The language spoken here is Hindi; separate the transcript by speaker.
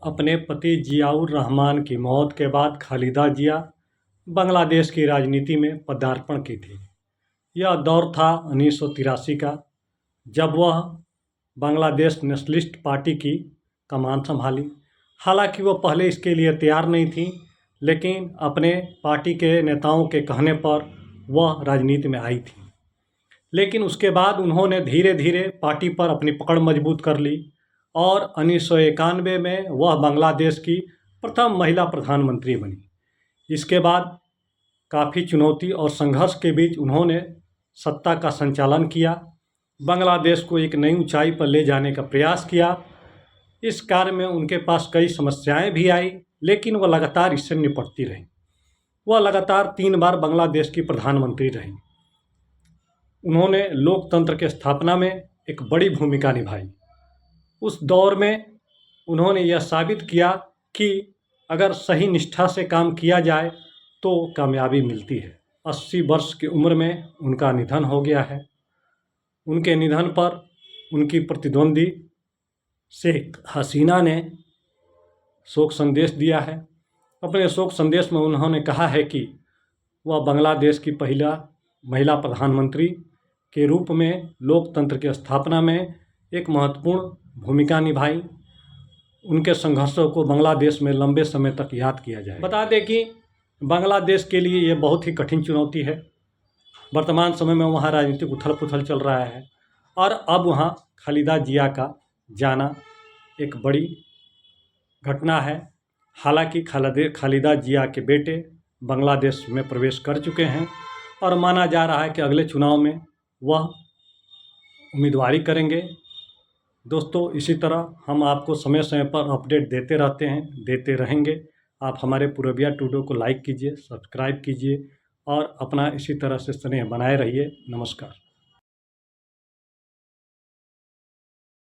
Speaker 1: अपने पति जियाउर रहमान की मौत के बाद खालिदा जिया बांग्लादेश की राजनीति में पदार्पण की थी। यह दौर था 1983 का, जब वह बांग्लादेश नेशनलिस्ट पार्टी की कमान संभाली। हालांकि वह पहले इसके लिए तैयार नहीं थी, लेकिन अपने पार्टी के नेताओं के कहने पर वह राजनीति में आई थी। लेकिन उसके बाद उन्होंने धीरे धीरे पार्टी पर अपनी पकड़ मजबूत कर ली और 1991 में वह बांग्लादेश की प्रथम महिला प्रधानमंत्री बनी। इसके बाद काफ़ी चुनौती और संघर्ष के बीच उन्होंने सत्ता का संचालन किया, बांग्लादेश को एक नई ऊंचाई पर ले जाने का प्रयास किया। इस कार्य में उनके पास कई समस्याएं भी आई, लेकिन वह लगातार इससे निपटती रहीं। वह लगातार 3 बार बांग्लादेश की प्रधानमंत्री रहीं। उन्होंने लोकतंत्र के स्थापना में एक बड़ी भूमिका निभाई। उस दौर में उन्होंने यह साबित किया कि अगर सही निष्ठा से काम किया जाए तो कामयाबी मिलती है। 80 वर्ष की उम्र में उनका निधन हो गया है। उनके निधन पर उनकी प्रतिद्वंदी शेख हसीना ने शोक संदेश दिया है। अपने शोक संदेश में उन्होंने कहा है कि वह बांग्लादेश की पहला महिला प्रधानमंत्री के रूप में लोकतंत्र की स्थापना में एक महत्वपूर्ण भूमिका निभाई। उनके संघर्षों को बांग्लादेश में लंबे समय तक याद किया जाए। बता दें कि बांग्लादेश के लिए ये बहुत ही कठिन चुनौती है। वर्तमान समय में वहाँ राजनीतिक उथल पुथल चल रहा है और अब वहाँ खालिदा जिया का जाना एक बड़ी घटना है। हालांकि खालिदा जिया के बेटे बांग्लादेश में प्रवेश कर चुके हैं और माना जा रहा है कि अगले चुनाव में वह उम्मीदवारी करेंगे। दोस्तों, इसी तरह हम आपको समय समय पर अपडेट देते रहते हैं, देते रहेंगे। आप हमारे पूरबिया टुडे को लाइक कीजिए, सब्सक्राइब कीजिए और अपना इसी तरह से स्नेह बनाए रहिए। नमस्कार।